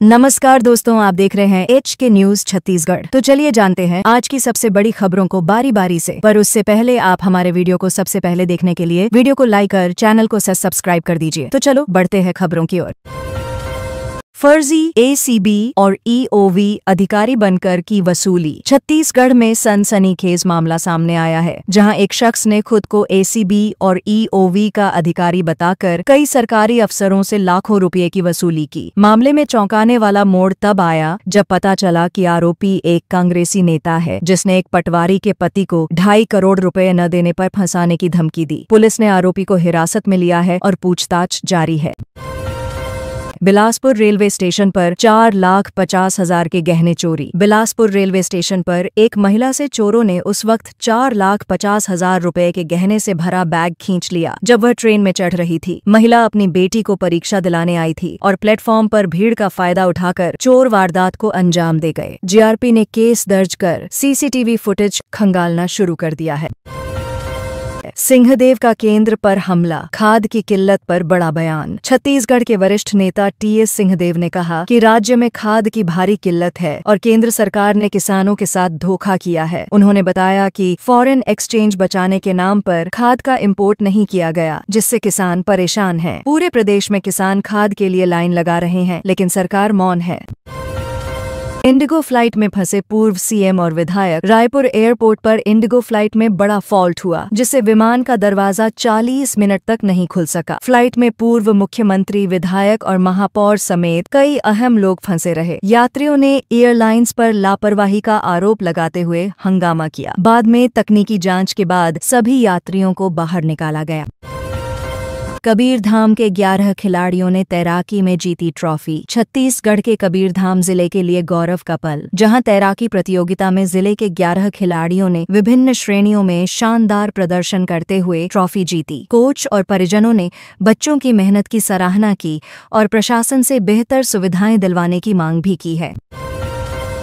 नमस्कार दोस्तों, आप देख रहे हैं HK न्यूज छत्तीसगढ़। तो चलिए जानते हैं आज की सबसे बड़ी खबरों को बारी बारी से। पर उससे पहले आप हमारे वीडियो को सबसे पहले देखने के लिए वीडियो को लाइक कर चैनल को सब्सक्राइब कर दीजिए। तो चलो बढ़ते हैं खबरों की ओर। फर्जी ACB और EOV अधिकारी बनकर की वसूली। छत्तीसगढ़ में सनसनीखेज मामला सामने आया है, जहां एक शख्स ने खुद को ACB और EOV का अधिकारी बताकर कई सरकारी अफसरों से लाखों रुपए की वसूली की। मामले में चौंकाने वाला मोड़ तब आया जब पता चला कि आरोपी एक कांग्रेसी नेता है, जिसने एक पटवारी के पति को 2.5 करोड़ रुपए न देने पर फंसाने की धमकी दी। पुलिस ने आरोपी को हिरासत में लिया है और पूछताछ जारी है। बिलासपुर रेलवे स्टेशन पर 4,50,000 के गहने चोरी। बिलासपुर रेलवे स्टेशन पर एक महिला से चोरों ने उस वक्त 4,50,000 रुपए के गहने से भरा बैग खींच लिया जब वह ट्रेन में चढ़ रही थी। महिला अपनी बेटी को परीक्षा दिलाने आई थी और प्लेटफॉर्म पर भीड़ का फायदा उठाकर चोर वारदात को अंजाम दे गए। GRP ने केस दर्ज कर CCTV फुटेज खंगालना शुरू कर दिया है। सिंहदेव का केंद्र पर हमला, खाद की किल्लत पर बड़ा बयान। छत्तीसगढ़ के वरिष्ठ नेता TS सिंहदेव ने कहा कि राज्य में खाद की भारी किल्लत है और केंद्र सरकार ने किसानों के साथ धोखा किया है। उन्होंने बताया कि फॉरेन एक्सचेंज बचाने के नाम पर खाद का इंपोर्ट नहीं किया गया, जिससे किसान परेशान हैं। पूरे प्रदेश में किसान खाद के लिए लाइन लगा रहे हैं, लेकिन सरकार मौन है। इंडिगो फ्लाइट में फंसे पूर्व CM और विधायक। रायपुर एयरपोर्ट पर इंडिगो फ्लाइट में बड़ा फॉल्ट हुआ, जिससे विमान का दरवाजा 40 मिनट तक नहीं खुल सका। फ्लाइट में पूर्व मुख्यमंत्री, विधायक और महापौर समेत कई अहम लोग फंसे रहे। यात्रियों ने एयरलाइंस पर लापरवाही का आरोप लगाते हुए हंगामा किया। बाद में तकनीकी जांच के बाद सभी यात्रियों को बाहर निकाला गया। कबीरधाम के 11 खिलाड़ियों ने तैराकी में जीती ट्रॉफी। छत्तीसगढ़ के कबीरधाम जिले के लिए गौरव का पल, जहां तैराकी प्रतियोगिता में जिले के 11 खिलाड़ियों ने विभिन्न श्रेणियों में शानदार प्रदर्शन करते हुए ट्रॉफी जीती। कोच और परिजनों ने बच्चों की मेहनत की सराहना की और प्रशासन से बेहतर सुविधाएं दिलवाने की मांग भी की है।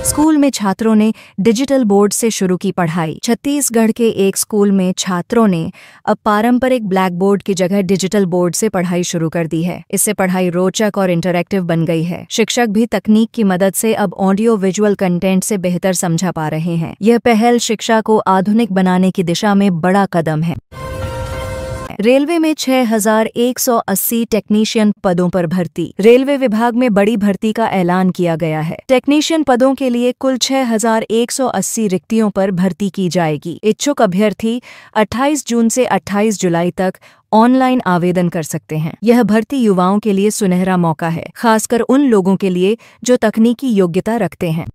स्कूल में छात्रों ने डिजिटल बोर्ड से शुरू की पढ़ाई। छत्तीसगढ़ के एक स्कूल में छात्रों ने अब पारंपरिक ब्लैक बोर्ड की जगह डिजिटल बोर्ड से पढ़ाई शुरू कर दी है। इससे पढ़ाई रोचक और इंटरैक्टिव बन गई है। शिक्षक भी तकनीक की मदद से अब ऑडियो विजुअल कंटेंट से बेहतर समझा पा रहे हैं। यह पहल शिक्षा को आधुनिक बनाने की दिशा में बड़ा कदम है। रेलवे में 6,180 टेक्नीशियन पदों पर भर्ती। रेलवे विभाग में बड़ी भर्ती का ऐलान किया गया है। टेक्नीशियन पदों के लिए कुल 6,180 रिक्तियों पर भर्ती की जाएगी। इच्छुक अभ्यर्थी 28 जून से 28 जुलाई तक ऑनलाइन आवेदन कर सकते हैं। यह भर्ती युवाओं के लिए सुनहरा मौका है, खासकर उन लोगों के लिए जो तकनीकी योग्यता रखते हैं।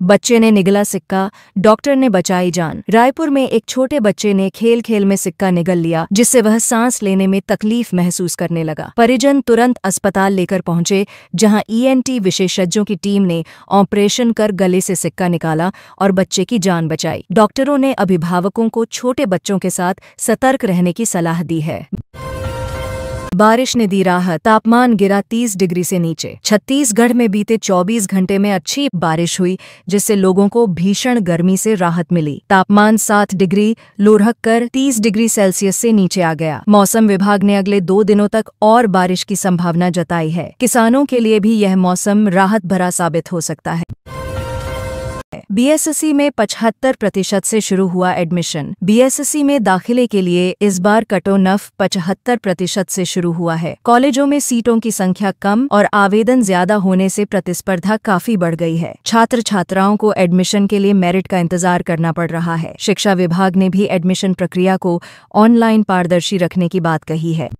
बच्चे ने निगला सिक्का, डॉक्टर ने बचाई जान। रायपुर में एक छोटे बच्चे ने खेल खेल में सिक्का निगल लिया, जिससे वह सांस लेने में तकलीफ महसूस करने लगा। परिजन तुरंत अस्पताल लेकर पहुंचे, जहां ENT विशेषज्ञों की टीम ने ऑपरेशन कर गले से सिक्का निकाला और बच्चे की जान बचाई। डॉक्टरों ने अभिभावकों को छोटे बच्चों के साथ सतर्क रहने की सलाह दी है। बारिश ने दी राहत, तापमान गिरा 30 डिग्री से नीचे। छत्तीसगढ़ में बीते 24 घंटे में अच्छी बारिश हुई, जिससे लोगों को भीषण गर्मी से राहत मिली। तापमान 7 डिग्री लुढ़क कर 30 डिग्री सेल्सियस से नीचे आ गया। मौसम विभाग ने अगले 2 दिनों तक और बारिश की संभावना जताई है। किसानों के लिए भी यह मौसम राहत भरा साबित हो सकता है। BSSC में 75% से शुरू हुआ एडमिशन। BSSC में दाखिले के लिए इस बार कट-ऑफ 75% से शुरू हुआ है। कॉलेजों में सीटों की संख्या कम और आवेदन ज्यादा होने से प्रतिस्पर्धा काफी बढ़ गई है। छात्र छात्राओं को एडमिशन के लिए मेरिट का इंतजार करना पड़ रहा है। शिक्षा विभाग ने भी एडमिशन प्रक्रिया को ऑनलाइन पारदर्शी रखने की बात कही है।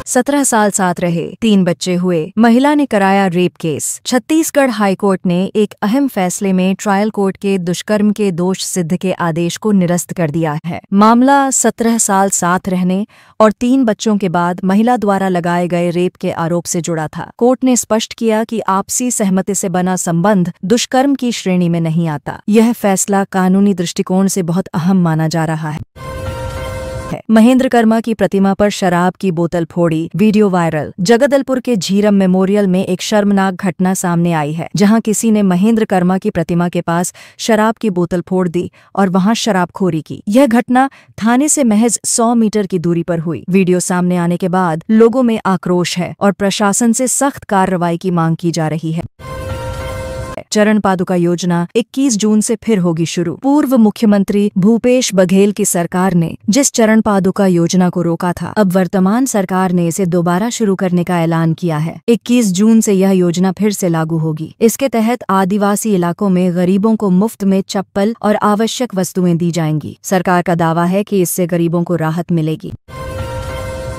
17 साल साथ रहे, 3 बच्चे हुए, महिला ने कराया रेप केस। छत्तीसगढ़ हाईकोर्ट ने एक अहम फैसले में ट्रायल कोर्ट के दुष्कर्म के दोष सिद्ध के आदेश को निरस्त कर दिया है। मामला 17 साल साथ रहने और 3 बच्चों के बाद महिला द्वारा लगाए गए रेप के आरोप से जुड़ा था। कोर्ट ने स्पष्ट किया कि आपसी सहमति से बना संबंध दुष्कर्म की श्रेणी में नहीं आता। यह फैसला कानूनी दृष्टिकोण से बहुत अहम माना जा रहा है। महेंद्र कर्मा की प्रतिमा पर शराब की बोतल फोड़ी, वीडियो वायरल। जगदलपुर के झीरम मेमोरियल में एक शर्मनाक घटना सामने आई है, जहां किसी ने महेंद्र कर्मा की प्रतिमा के पास शराब की बोतल फोड़ दी और वहां शराबखोरी की। यह घटना थाने से महज 100 मीटर की दूरी पर हुई। वीडियो सामने आने के बाद लोगों में आक्रोश है और प्रशासन से सख्त कार्रवाई की मांग की जा रही है। चरण पादुका योजना 21 जून से फिर होगी शुरू। पूर्व मुख्यमंत्री भूपेश बघेल की सरकार ने जिस चरण पादुका योजना को रोका था, अब वर्तमान सरकार ने इसे दोबारा शुरू करने का ऐलान किया है। 21 जून से यह योजना फिर से लागू होगी। इसके तहत आदिवासी इलाकों में गरीबों को मुफ्त में चप्पल और आवश्यक वस्तुएं दी जाएंगी। सरकार का दावा है कि इससे गरीबों को राहत मिलेगी।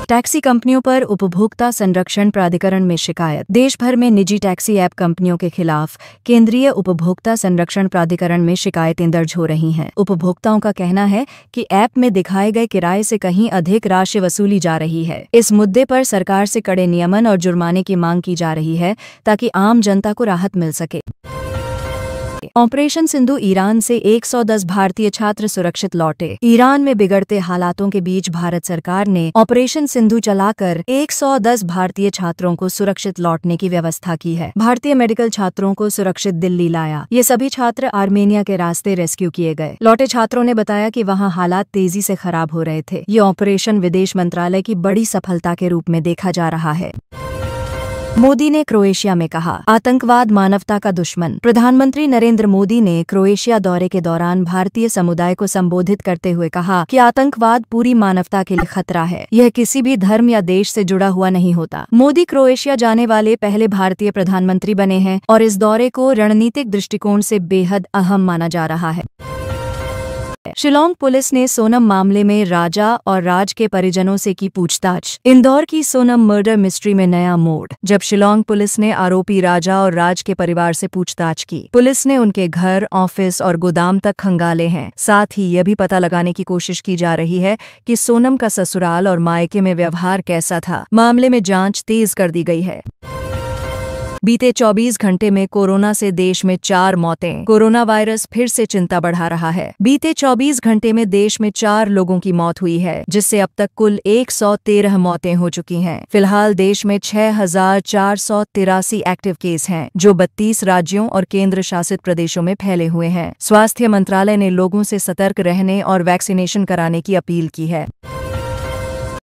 टैक्सी कंपनियों पर उपभोक्ता संरक्षण प्राधिकरण में शिकायत। देश भर में निजी टैक्सी ऐप कंपनियों के खिलाफ केंद्रीय उपभोक्ता संरक्षण प्राधिकरण में शिकायतें दर्ज हो रही हैं। उपभोक्ताओं का कहना है कि ऐप में दिखाए गए किराए से कहीं अधिक राशि वसूली जा रही है। इस मुद्दे पर सरकार से कड़े नियमन और जुर्माने की मांग की जा रही है, ताकि आम जनता को राहत मिल सके। ऑपरेशन सिंधु ईरान से 110 भारतीय छात्र सुरक्षित लौटे। ईरान में बिगड़ते हालातों के बीच भारत सरकार ने ऑपरेशन सिंधु चलाकर 110 भारतीय छात्रों को सुरक्षित लौटने की व्यवस्था की है। भारतीय मेडिकल छात्रों को सुरक्षित दिल्ली लाया। ये सभी छात्र आर्मेनिया के रास्ते रेस्क्यू किए गए। लौटे छात्रों ने बताया कि वहां हालात तेजी से खराब हो रहे थे। ये ऑपरेशन विदेश मंत्रालय की बड़ी सफलता के रूप में देखा जा रहा है। मोदी ने क्रोएशिया में कहा, आतंकवाद मानवता का दुश्मन। प्रधानमंत्री नरेंद्र मोदी ने क्रोएशिया दौरे के दौरान भारतीय समुदाय को संबोधित करते हुए कहा कि आतंकवाद पूरी मानवता के लिए खतरा है। यह किसी भी धर्म या देश से जुड़ा हुआ नहीं होता। मोदी क्रोएशिया जाने वाले पहले भारतीय प्रधानमंत्री बने हैं और इस दौरे को रणनीतिक दृष्टिकोण से बेहद अहम माना जा रहा है। शिलांग पुलिस ने सोनम मामले में राजा और राज के परिजनों से की पूछताछ। इंदौर की सोनम मर्डर मिस्ट्री में नया मोड़, जब शिलांग पुलिस ने आरोपी राजा और राज के परिवार से पूछताछ की। पुलिस ने उनके घर, ऑफिस और गोदाम तक खंगाले हैं। साथ ही यह भी पता लगाने की कोशिश की जा रही है कि सोनम का ससुराल और मायके में व्यवहार कैसा था। मामले में जांच तेज कर दी गई है। बीते 24 घंटे में कोरोना से देश में 4 मौतें। कोरोना वायरस फिर से चिंता बढ़ा रहा है। बीते 24 घंटे में देश में 4 लोगों की मौत हुई है, जिससे अब तक कुल 113 मौतें हो चुकी हैं। फिलहाल देश में 6,483 एक्टिव केस हैं, जो 32 राज्यों और केंद्र शासित प्रदेशों में फैले हुए हैं। स्वास्थ्य मंत्रालय ने लोगों से सतर्क रहने और वैक्सीनेशन कराने की अपील की है।